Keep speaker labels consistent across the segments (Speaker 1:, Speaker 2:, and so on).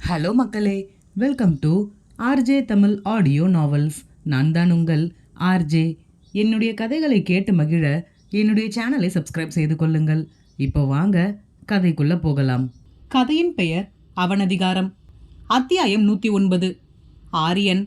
Speaker 1: Hello மக்களே, welcome to RJ Tamil audio novels. நான் தான் உங்கள் ஆர்ஜே. என்னுடைய கதைகளை கேட்டு மகிழ என்னுடைய சேனலை சப்ஸ்கிரைப் செய்து கொள்ளுங்கள். இப்போ வாங்க கதைக்குள்ள போகலாம். கதையின் பெயர் அவனதிகாரம். அத்தியாயம் 109. ஆரியன்: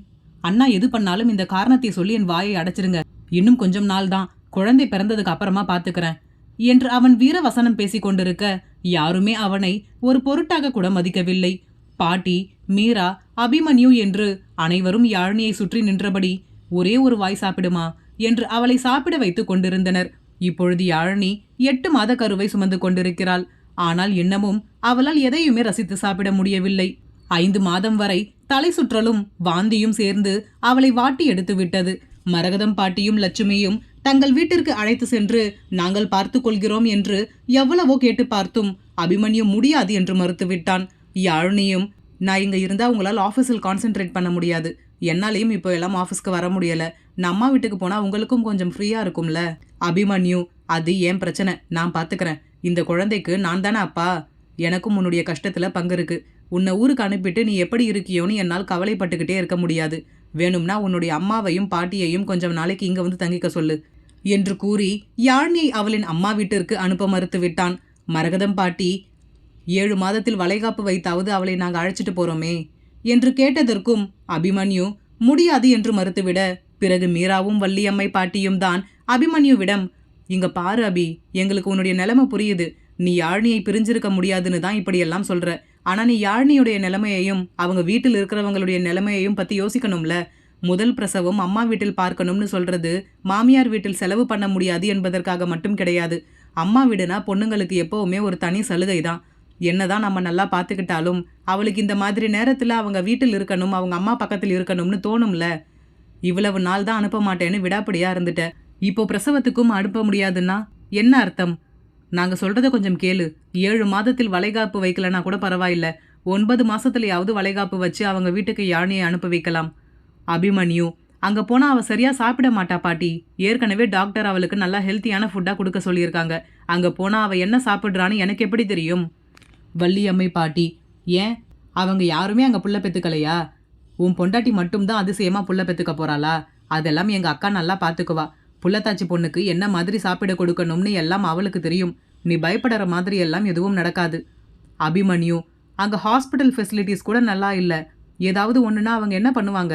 Speaker 1: அண்ணா எது பண்ணாலும் இந்த காரணத்தை சொல்லி என் வாயை அடைச்சிருங்க. இன்னும் கொஞ்சம் நாள் தான், குழந்தை பிறந்ததுக்கு அப்புறமா பாத்துக்கிறேன் என்று அவன் வீரவசனம் பேசிக் கொண்டிருக்க யாருமே அவனை ஒரு பொருட்டாக கூட மதிக்கவில்லை. பாட்டி, மீரா, அபிமன்யு என்று அனைவரும் யாழினியை சுற்றி நின்றபடி ஒரே ஒரு வாய் சாப்பிடுமா என்று அவளை சாப்பிட வைத்துக் கொண்டிருந்தனர். இப்பொழுது யாழினி 8 மாத கருவை சுமந்து கொண்டிருக்கிறாள். ஆனால் இன்னமும் அவளால் எதையுமே ரசித்து சாப்பிட முடியவில்லை. 5 மாதம் வரை தலை சுற்றலும் வாந்தியும் சேர்ந்து அவளை வாட்டி எடுத்து விட்டது. மரகதம் பாட்டியும் லட்சுமியும் தங்கள் வீட்டிற்கு அழைத்து சென்று நாங்கள் பார்த்து கொள்கிறோம் என்று எவ்வளவோ கேட்டு பார்த்தும் அபிமன்யு முடியாது என்று மறுத்துவிட்டான். யாழினியும், நான் இங்க இருந்தா உங்களால் ஆஃபீஸில் கான்சென்ட்ரேட் பண்ண முடியாது, என்னாலையும் இப்போ எல்லாம் ஆஃபீஸ்க்கு வர முடியல, நான் அம்மா வீட்டுக்கு போனா உங்களுக்கும் கொஞ்சம் ஃப்ரீயா இருக்கும்ல. அபிமன்யு: அது ஏன் பிரச்சனை, நான் பாத்துக்கிறேன். இந்த குழந்தைக்கு நான் தானே அப்பா, எனக்கும் உன்னுடைய கஷ்டத்துல பங்கு இருக்கு. உன்னை ஊருக்கு அனுப்பிட்டு நீ எப்படி இருக்கியோன்னு என்னால் கவலைப்பட்டுக்கிட்டே இருக்க முடியாது. வேணும்னா உன்னுடைய அம்மாவையும் பாட்டியையும் கொஞ்சம் நாளைக்கு இங்க வந்து தங்கிக்க சொல்லு என்று கூறி யாழினியை அவளின் அம்மா வீட்டிற்கு அனுப்ப மறுத்து விட்டான். மரகதம் பாட்டி: 7 மாதத்தில் வளைகாப்பு வைத்தாவது அவளை நாங்கள் அழைச்சிட்டு போறோமே என்று கேட்டதற்கும் அபிமன்யு முடியாது என்று மறுத்துவிட, பிறகு மீராவும் வள்ளியம்மை பாட்டியும் தான் அபிமன்யுவிடம், இங்க பாரு அபி, எங்களுக்கு உன்னுடைய நிலைமை புரியுது. நீ யாழினியை பிரிஞ்சிருக்க முடியாதுன்னு தான் இப்படியெல்லாம் சொல்ற. ஆனா நீ யாழினியுடைய நிலைமையையும் அவங்க வீட்டில் இருக்கிறவங்களுடைய நிலைமையையும் பத்தி யோசிக்கணும்ல. முதல் பிரசவம் அம்மா வீட்டில் பார்க்கணும்னு சொல்றது மாமியார் வீட்டில் செலவு பண்ண முடியாது என்பதற்காக மட்டும் கிடையாது. அம்மா வீடுனா பொண்ணுங்களுக்கு எப்பவுமே ஒரு தனி சலுகை தான். என்னதான் நம்ம நல்லா பார்த்துக்கிட்டாலும் அவளுக்கு இந்த மாதிரி நேரத்தில் அவங்க வீட்டில் இருக்கணும், அவங்க அம்மா பக்கத்தில் இருக்கணும்னு தோணும்ல. இவ்வளவு நாள் தான் அனுப்ப மாட்டேன்னு விடாப்படியா இருந்துட்ட. இப்போ பிரசவத்துக்கும் அனுப்ப முடியாதுன்னா என்ன அர்த்தம்? நாங்க சொல்றத கொஞ்சம் கேளு. 7 மாதத்தில் வளைகாப்பு வைக்கலன்னா கூட பரவாயில்ல, 9 மாசத்துலயாவது வளைகாப்பு வச்சு அவங்க வீட்டுக்கு யாழினியை அனுப்ப வைக்கலாம். அபிமன்யு: அங்க போனா அவ சரியா சாப்பிட மாட்டா பாட்டி. ஏற்கனவே டாக்டர் அவளுக்கு நல்லா ஹெல்த்தியான ஃபுட்டா கொடுக்க சொல்லியிருக்காங்க. அங்க போனா அவ என்ன சாப்பிட்றான்னு எனக்கு எப்படி தெரியும்? வள்ளியம்மை பாட்டி: ஏன், அவங்க யாருமே அங்கே புள்ள பெத்துக்கலையா? உன் பொண்டாட்டி மட்டும்தான் அதிசயமா புள்ள பெத்துக்க போறாளா? அதெல்லாம் எங்க அக்கா நல்லா பார்த்துக்குவா. புள்ளத்தாச்சி பொண்ணுக்கு என்ன மாதிரி சாப்பிட கொடுக்கணும்னு எல்லாம் அவளுக்கு தெரியும். நீ பயப்படுற மாதிரி எல்லாம் எதுவும் நடக்காது. அபிமன்யு: அங்கே ஹாஸ்பிட்டல் ஃபெசிலிட்டிஸ் கூட நல்லா இல்லை. ஏதாவது ஒன்றுனா அவங்க என்ன பண்ணுவாங்க?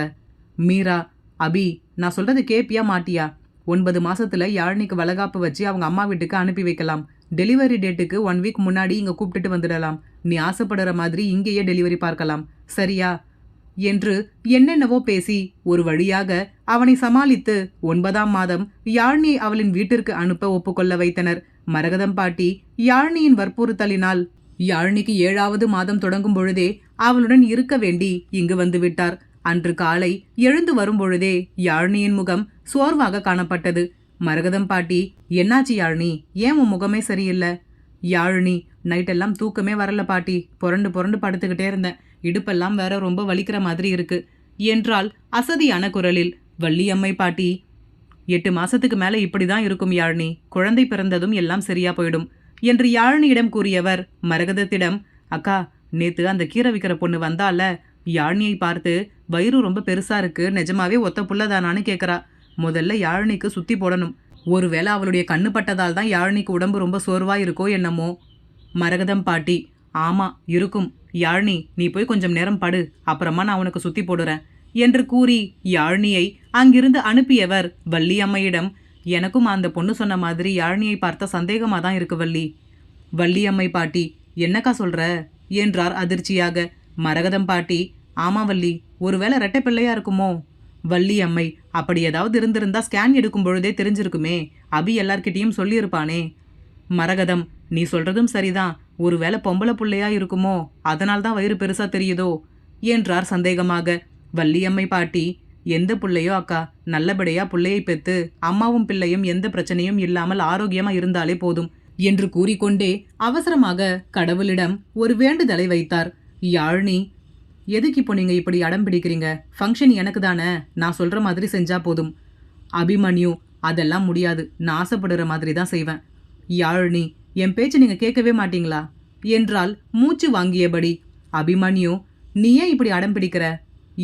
Speaker 1: மீரா: அபி, நான் சொல்றது கேப்பியா மாட்டியா? 9 மாசத்துல யாழினிக்கு வளகாப்பு வச்சு அவங்க அம்மா வீட்டுக்கு அனுப்பி வைக்கலாம். டெலிவரி டேட்டுக்கு 1 வீக் முன்னாடி இங்க கூப்பிட்டுட்டு வந்துடலாம். நீ ஆசைப்படுற மாதிரி இங்கேயே டெலிவரி பார்க்கலாம், சரியா என்று என்னென்னவோ பேசி ஒரு வழியாக அவனை சமாளித்து 9ஆம் மாதம் யாழினியை அவளின் வீட்டிற்கு அனுப்ப ஒப்புக்கொள்ள வைத்தனர். மரகதம் பாட்டி யாழினியின் வற்புறுத்தலினால் யாழினிக்கு 7ஆவது மாதம் தொடங்கும் பொழுதே அவளுடன் இருக்க வேண்டி இங்கு வந்து விட்டார். அன்று காலை எழுந்து வரும்பொழுதே யாழினியின் முகம் சோர்வாக காணப்பட்டது. மரகதம் பாட்டி: என்னாச்சு யாழினி, ஏன் உன் முகமே சரியில்லை? யாழினி: நைட்டெல்லாம் தூக்கமே வரல பாட்டி, புரண்டு புரண்டு படுத்துக்கிட்டே இருந்தேன். இடுப்பெல்லாம் வேற ரொம்ப வலிக்கிற மாதிரி இருக்கு என்றால் அசதியான குரலில். வள்ளியம்மை பாட்டி: 8 மாசத்துக்கு மேல இப்படிதான் இருக்கும் யாழினி, குழந்தை பிறந்ததும் எல்லாம் சரியா போயிடும் என்று யாழினியிடம் கூறியவர் மரகதத்திடம், அக்கா, நேத்து அந்த கீரை விற்கிற பொண்ணு வந்தால, யாழினியை பார்த்து வயிறு ரொம்ப பெருசா இருக்கு, நிஜமாவே ஒத்த புள்ளதானான்னு கேட்குறா. முதல்ல யாழினிக்கு சுத்தி போடணும். ஒருவேளை அவளுடைய கண்ணு பட்டதால் தான் யாழினிக்கு உடம்பு ரொம்ப சோர்வா இருக்கோ என்னமோ. மரகதம் பாட்டி: ஆமா இருக்கும். யாழினி, நீ போய் கொஞ்சம் நேரம் படு, அப்புறமா நான் உனக்கு சுத்தி போடுறேன் என்று கூறி யாழினியை அங்கிருந்து அனுப்பியவர் வள்ளியம்மையிடம், எனக்கும் அந்த பொண்ணு சொன்ன மாதிரி யாழினியை பார்த்த சந்தேகமா தான் இருக்கு வள்ளி. வள்ளியம்மை பாட்டி: என்னக்கா சொல்ற என்றார் அதிர்ச்சியாக. மரகதம் பாட்டி: ஆமா வள்ளி, ஒருவேளை ரெட்டை பிள்ளையா இருக்குமோ? வள்ளியம்மை: அப்படி ஏதாவது இருந்திருந்தா ஸ்கேன் எடுக்கும் பொழுதே தெரிஞ்சிருக்குமே, அபி எல்லார்கிட்டையும் சொல்லியிருப்பானே. மரகதம்: நீ சொல்றதும் சரிதான், ஒருவேளை பொம்பளை புள்ளையா இருக்குமோ, அதனால்தான் வயிறு பெருசா தெரியுதோ என்றார் சந்தேகமாக. வள்ளியம்மை பாட்டி: எந்த புள்ளையோ அக்கா, நல்லபடியா புள்ளையை பெத்து அம்மாவும் பிள்ளையும் எந்த பிரச்சனையும் இல்லாமல் ஆரோக்கியமா இருந்தாலே போதும் என்று கூறிக்கொண்டே அவசரமாக கடவுளிடம் ஒரு வேண்டுதலை வைத்தார். யாழினி: எதுக்கு இப்போ நீங்க இப்படி அடம் பிடிக்கிறீங்க? ஃபங்க்ஷன் எனக்கு தானே, நான் சொல்ற மாதிரி செஞ்சா போதும். அபிமன்யு: அதெல்லாம் முடியாது, நான் ஆசைப்படுற மாதிரி தான் செய்வேன். யாழினி: என் பேச்சு நீங்க கேட்கவே மாட்டீங்களா என்றால் மூச்சு வாங்கியபடி. அபிமன்யு: நீ ஏன் இப்படி அடம் பிடிக்கிற?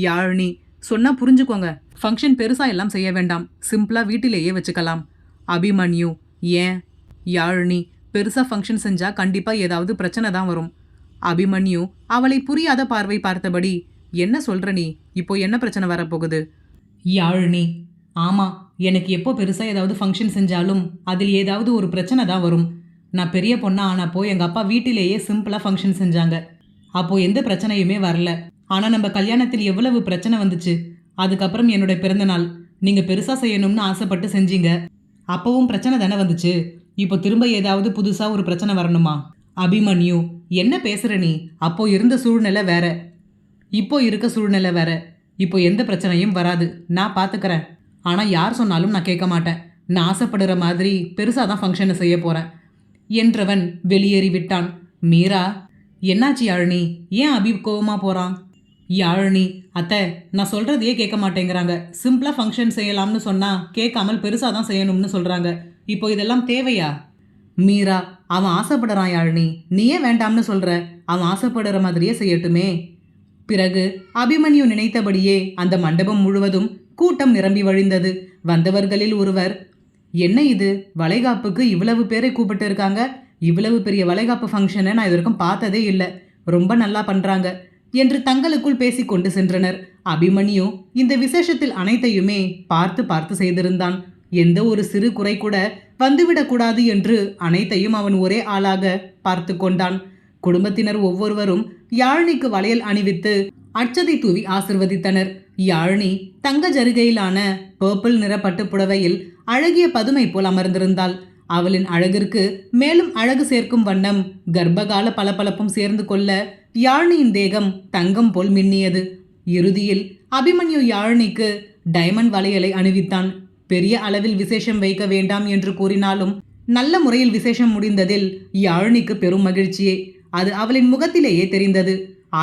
Speaker 1: யாழினி, சொன்னா புரிஞ்சுக்கோங்க. ஃபங்க்ஷன் பெருசா எல்லாம் செய்ய வேண்டாம், சிம்பிளா வீட்டிலேயே வச்சுக்கலாம். அபிமன்யு, ஏன்? யாழினி, பெருசா ஃபங்க்ஷன் செஞ்சா கண்டிப்பா ஏதாவது பிரச்சனை தான் வரும். அபிமன்யு அவளை புரியாத பார்வை பார்த்தபடி, என்ன சொல்ற நீ? இப்போ என்ன பிரச்சனை வரப்போகுது? யாழினி, ஆமா, எனக்கு எப்போ பெருசா ஏதாவது ஃபங்க்ஷன் செஞ்சாலும் அதில் ஏதாவது ஒரு பிரச்சனை தான் வரும். நான் பெரிய பொண்ணா ஆனப்போ எங்க அப்பா வீட்டிலேயே சிம்பிளா ஃபங்க்ஷன் செஞ்சாங்க. அப்போ எந்த பிரச்சனையுமே வரல. ஆனா நம்ம கல்யாணத்தில் எவ்வளவு பிரச்சனை வந்துச்சு. அதுக்கப்புறம் என்னோட பிறந்த நாள் நீங்க பெருசா செய்யணும்னு ஆசைப்பட்டு செஞ்சீங்க. அப்பவும் பிரச்சனை தானே வந்துச்சு. இப்போ திரும்ப ஏதாவது புதுசா ஒரு பிரச்சனை வரணுமா? அபிமன்யு, என்ன பேசுற நீ? அப்போ இருந்த சூழ்நிலை வேற, இப்போ இருக்க சூழ்நிலை வேற. இப்போ எந்த பிரச்சனையும் வராது, நான் பாத்துக்கிறேன். ஆனா யார் சொன்னாலும் நான் கேட்க மாட்டேன். நான் ஆசைப்படுற மாதிரி பெருசா தான் ஃபங்க்ஷனை செய்ய போறேன் என்றவன் வெளியேறி விட்டான். மீரா, என்னாச்சு யாழினி? ஏன் அபி கோவமா போறான்? யாழினி, அத்தை, நான் சொல்றதையே கேட்க மாட்டேங்கிறாங்க. சிம்பிளா ஃபங்க்ஷன் செய்யலாம்னு சொன்னா கேட்காமல் பெருசா தான் செய்யணும்னு சொல்றாங்க. இப்போ இதெல்லாம் தேவையா? மீரா, அவன் ஆசைப்படுறான் யாழினி, நீயே வேண்டாம்னு சொல்ற. அவன் ஆசைப்படுற மாதிரியே செய்யட்டுமே. பிறகு அபிமன்யு நினைத்தபடியே அந்த மண்டபம் முழுவதும் கூட்டம் நிரம்பி வழிந்தது. வந்தவர்களில் ஒருவர், என்ன இது, வளைகாப்புக்கு இவ்வளவு பேரை கூப்பிட்டு இருக்காங்க. இவ்வளவு பெரிய வளைகாப்பு ஃபங்க்ஷனை நான் இதற்கும் பார்த்ததே இல்லை. ரொம்ப நல்லா பண்றாங்க என்று தங்களுக்குள் பேசிக்கொண்டு சென்றனர். அபிமன்யு இந்த விசேஷத்தில் அனைத்தையுமே பார்த்து பார்த்து செய்திருந்தான். எந்த ஒரு சிறு குறை கூட வந்துவிடக்கூடாது என்று அனைத்தையும் அவன் ஒரே ஆளாக பார்த்து கொண்டான். குடும்பத்தினர் ஒவ்வொருவரும் யாழினிக்கு வளையல் அணிவித்து அட்சதை தூவி ஆசிர்வதித்தனர். யாழினி தங்க ஜருகையிலான பர்பிள் நிற பட்டு புடவையில் அழகிய பதுமை போல் அமர்ந்திருந்தாள். அவளின் அழகிற்கு மேலும் அழகு சேர்க்கும் வண்ணம் கர்ப்பகால பளபளப்பும் சேர்ந்து கொள்ள யாழினியின் தேகம் தங்கம் போல் மின்னியது. இறுதியில் அபிமன்யு யாழினிக்கு டைமண்ட் வளையலை அணிவித்தான். பெரிய அளவில் விசேஷம் வைக்க வேண்டாம் என்று கூறினாலும் நல்ல முறையில் விசேஷம் முடிந்ததில் யாழினிக்கு பெரும் மகிழ்ச்சியே. அது அவளின் முகத்திலேயே தெரிந்தது.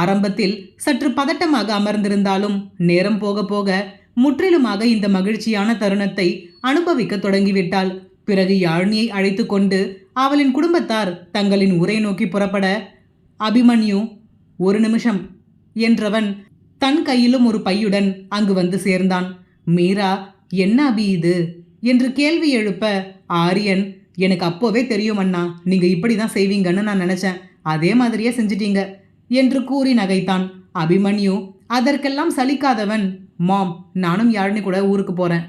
Speaker 1: ஆரம்பத்தில் சற்று பதட்டமாக அமர்ந்திருந்தாலும் நேரம் போக போக முற்றிலுமாக இந்த மகிழ்ச்சியான தருணத்தை அனுபவிக்க தொடங்கிவிட்டாள். பிறகு யாழினியை அழைத்து கொண்டு அவளின் குடும்பத்தார் தங்களின் ஊரை நோக்கி புறப்பட, அபிமன்யு, ஒரு நிமிஷம் என்றவன் தன் கையிலும் ஒரு பையுடன் அங்கு வந்து சேர்ந்தான். மீரா, என்ன அபி இது என்று கேள்வி எழுப்ப, ஆரியன், எனக்கு அப்போவே தெரியும் அண்ணா, நீங்க இப்படிதான் செய்வீங்கன்னு நான் நினைச்சேன். அதே மாதிரியே செஞ்சிட்டீங்க என்று கூறி நகைத்தான். அபிமன்யு அதற்கெல்லாம் சலிக்காதவன், மாம், நானும் யாழினி கூட ஊருக்கு போறேன்.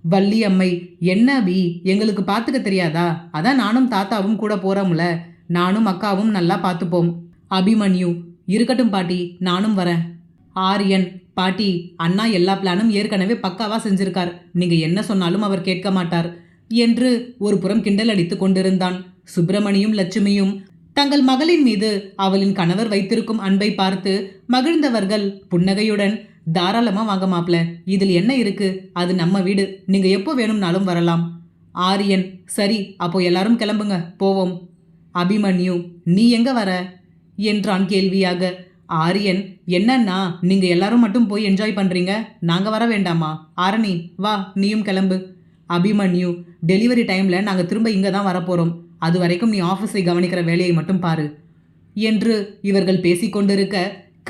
Speaker 1: வள்ளி அம்மை, என்ன அபி, எங்களுக்கு பார்த்துக்க தெரியாதா? அதான் நானும் தாத்தாவும் கூட போறோம்ல, நானும் அக்காவும் நல்லா பார்த்துப்போம். அபிமன்யு, இருக்கட்டும் பாட்டி, நானும் வரேன். ஆரியன், பாட்டி, அண்ணா எல்லா பிளானும் ஏற்கனவே பக்காவா செஞ்சிருக்கார். நீங்க என்ன சொன்னாலும் அவர் கேட்க மாட்டார் என்று ஒரு புறம் கிண்டல் அடித்து கொண்டிருந்தான். சுப்பிரமணியும் லட்சுமியும் தங்கள் மகளின் மீது அவளின் கணவர் வைத்திருக்கும் அன்பை பார்த்து மகிழ்ந்தவர்கள் புன்னகையுடன், தாராளமா வாங்க மாப்ள, இதில் என்ன இருக்கு, அது நம்ம வீடு, நீங்க எப்போ வேணும்னாலும் வரலாம். ஆரியன், சரி, அப்போ எல்லாரும் கிளம்புங்க, போவோம். அபிமன்யு, நீ எங்க வர என்றான் கேள்வியாக. ஆரியன், என்னன்னா நீங்க எல்லாரும் மட்டும் போய் என்ஜாய் பண்றீங்க, நாங்க வர வேண்டாமா? ஆரணி, வா, நீயும் கிளம்பு. அபிமன்யு, டெலிவரி டைம்ல நாங்க திரும்ப இங்க தான் வரப்போறோம். அது வரைக்கும் நீ ஆஃபீஸை கவனிக்கிற வேலையை மட்டும் பாரு என்று இவர்கள் பேசிக்கொண்டிருக்க,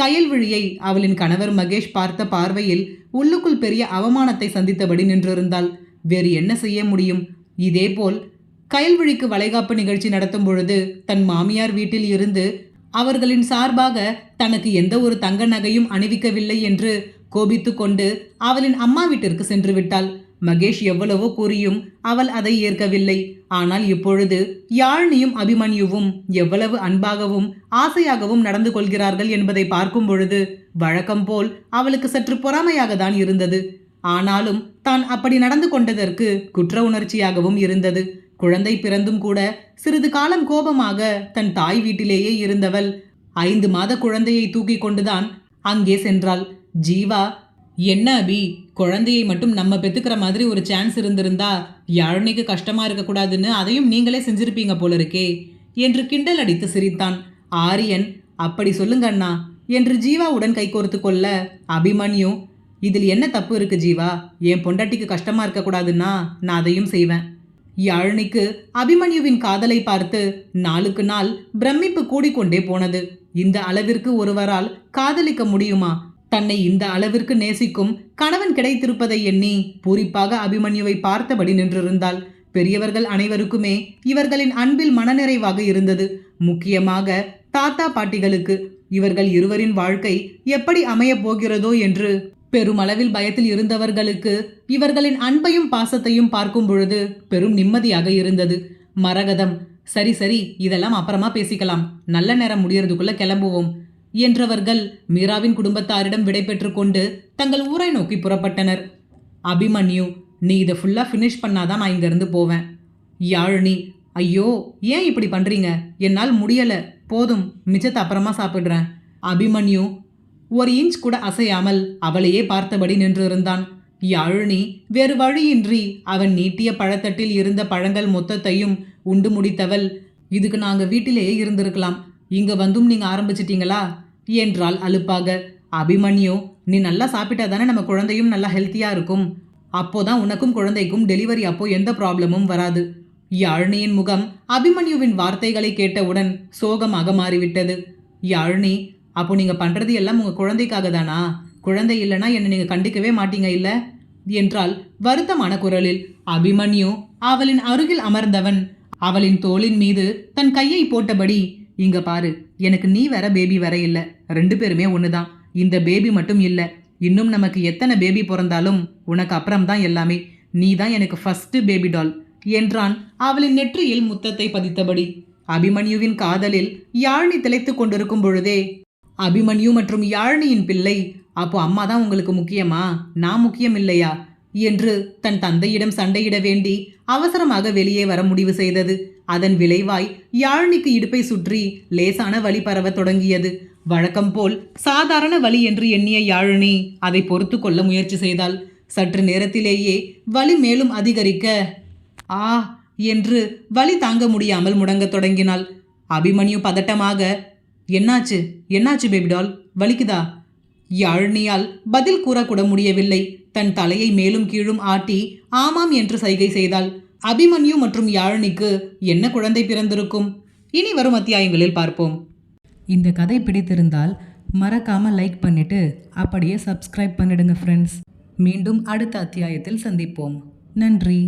Speaker 1: கயல்விழியை அவளின் கணவர் மகேஷ் பார்த்த பார்வையில் உள்ளுக்குள் பெரிய அவமானத்தை சந்தித்தபடி நின்றிருந்தாள். வேறு என்ன செய்ய முடியும்? இதேபோல் கயல்விழிக்கு வளைகாப்பு நிகழ்ச்சி நடத்தும் பொழுது தன் மாமியார் வீட்டில் இருந்து அவர்களின் சார்பாக தனக்கு எந்த ஒரு தங்க நகையும் அணிவிக்கவில்லை என்று கோபித்து கொண்டு அவளின் அம்மா வீட்டிற்கு சென்று விட்டாள். மகேஷ் எவ்வளவோ கூறியும் அவள் அதை ஏற்கவில்லை. ஆனால் இப்பொழுது யாழினியும் அபிமன்யுவும் எவ்வளவு அன்பாகவும் ஆசையாகவும் நடந்து கொள்கிறார்கள் என்பதை பார்க்கும் பொழுது வழக்கம் போல் அவளுக்கு சற்று பொறாமையாக தான் இருந்தது. ஆனாலும் தான் அப்படி நடந்து கொண்டதற்கு குற்ற உணர்ச்சியாகவும் இருந்தது. குழந்தை பிறந்தும் கூட சிறிது காலம் கோபமாக தன் தாய் வீட்டிலேயே இருந்தவள் 5 மாத குழந்தையை தூக்கி கொண்டுதான் அங்கே சென்றாள். ஜீவா, என்ன அபி, குழந்தையை மட்டும் நம்ம பெத்துக்கிற மாதிரி ஒரு சான்ஸ் இருந்திருந்தா யாழினிக்கு கஷ்டமா இருக்கக்கூடாதுன்னு அதையும் நீங்களே செஞ்சிருப்பீங்க போல இருக்கே என்று கிண்டல் அடித்து சிரித்தான். ஆரியன், அப்படி சொல்லுங்க அண்ணா என்று ஜீவாவுடன் கைகோர்த்து கொள்ள, அபிமன்யு, இதில் என்ன தப்பு இருக்கு ஜீவா? என் பொண்டாட்டிக்கு கஷ்டமா இருக்கக்கூடாதுன்னா நான் அதையும் செய்வேன். யாழினிக்கு அபிமன்யுவின் காதலை பார்த்து நாளுக்கு நாள் பிரமிப்பு கூடிக்கொண்டே போனது. இந்த அளவிற்கு ஒருவரால் காதலிக்க முடியுமா? தன்னை இந்த அளவிற்கு நேசிக்கும் கணவன் கிடைத்திருப்பதை எண்ணி பூரிப்பாக அபிமன்யுவை பார்த்தபடி நின்றிருந்தாள். பெரியவர்கள் அனைவருக்குமே இவர்களின் அன்பில் மனநிறைவாக இருந்தது. முக்கியமாக தாத்தா பாட்டிகளுக்கு இவர்கள் இருவரின் வாழ்க்கை எப்படி அமையப் போகிறதோ என்று பெருமளவில் பயத்தில் இருந்தவர்களுக்கு இவர்களின் அன்பையும் பாசத்தையும் பார்க்கும் பொழுது பெரும் நிம்மதியாக இருந்தது. மரகதம், சரி சரி, இதெல்லாம் அப்புறமா பேசிக்கலாம், நல்ல நேரம் முடியறதுக்குள்ள கிளம்புவோம் என்றவர்கள் மீராவின் குடும்பத்தாரிடம் விடைபெற்று கொண்டு தங்கள் ஊரை நோக்கி புறப்பட்டனர். அபிமன்யு, நீ இதை ஃபுல்லா ஃபினிஷ் பண்ணாதான் நான் இங்கிருந்து போவேன். யாழினி, ஐயோ ஏன் இப்படி பண்றீங்க, என்னால் முடியல, போதும், மிச்சத்தை அப்புறமா சாப்பிடுறேன். அபிமன்யு ஒரு இன்ச் கூட அசையாமல் அவளையே பார்த்தபடி நின்றிருந்தான். யாழினி வேறு வழியின்றி அவன் நீட்டிய பழத்தட்டில் இருந்த பழங்கள் மொத்தத்தையும் உண்டு முடித்தவள், இதுக்கு நாங்க வீட்டிலேயே இருந்திருக்கலாம், இங்க வந்தும் நீங்க ஆரம்பிச்சிட்டீங்களா என்றாள் அலுப்பாக. அபிமன்யு, நீ நல்லா சாப்பிட்டா தானே நம்ம குழந்தையும் நல்லா ஹெல்த்தியா இருக்கும், அப்போதான் உனக்கும் குழந்தைக்கும் டெலிவரி அப்போ எந்த ப்ராப்ளமும் வராது. யாழினியின் முகம் அபிமன்யுவின் வார்த்தைகளை கேட்டவுடன் சோகமாக மாறிவிட்டது. யாழினி, அப்போ நீங்க பண்றது எல்லாம் உங்க குழந்தைக்காக தானா? குழந்தை இல்லைன்னா என்னை நீங்க கண்டிக்கவே மாட்டீங்க இல்ல என்றால் வருத்தமான குரலில். அபிமன்யு அவளின் அருகில் அமர்ந்தவன் அவளின் தோளின் மீது தன் கையை போட்டபடி, இங்க பாரு, எனக்கு நீ வேற பேபி வேற இல்ல, 2 பேருமே ஒண்ணுதான். இந்த பேபி மட்டும் இல்ல, இன்னும் நமக்கு எத்தனை பேபி பிறந்தாலும் உனக்கு அப்புறம்தான் எல்லாமே, நீ தான் எனக்கு ஃபர்ஸ்ட் பேபி டால் என்றான் அவளின் நெற்றியில் முத்தத்தை பதித்தபடி. அபிமன்யுவின் காதலில் யாழினி திளைத்துக் கொண்டிருக்கும் பொழுதே, அபிமன்யு மற்றும் யாழினியின் பிள்ளை, அப்போ அம்மா தான் உங்களுக்கு முக்கியமா, நான் முக்கியம் இல்லையா என்று தன் தந்தையிடம் சண்டையிட வேண்டி அவசரமாக வெளியே வர முடிவு செய்தது. அதன் விளைவாய் யாழினிக்கு இடுப்பை சுற்றி லேசான வலி பரவ தொடங்கியது. வழக்கம் போல் சாதாரண வலி என்று எண்ணிய யாழினி அதை பொறுத்து கொள்ள முயற்சி செய்தாள். சற்று நேரத்திலேயே வலி மேலும் அதிகரிக்க, ஆ என்று வலி தாங்க முடியாமல் முடங்கத் தொடங்கினாள். அபிமன்யு பதட்டமாக, என்னாச்சு என்னாச்சு பேபிடால், வலிக்குதா? யாழினியால் பதில் கூறக்கூட முடியவில்லை. தன் தலையை மேலும் கீழும் ஆட்டி ஆமாம் என்று சைகை செய்தாள். அபிமன்யு மற்றும் யாழினிக்கு என்ன குழந்தை பிறந்திருக்கும்? இனி வரும் அத்தியாயங்களில் பார்ப்போம். இந்த கதை பிடித்திருந்தால் மறக்காம லைக் பண்ணிட்டு அப்படியே சப்ஸ்கிரைப் பண்ணிடுங்க ஃப்ரெண்ட்ஸ். மீண்டும் அடுத்த அத்தியாயத்தில் சந்திப்போம். நன்றி.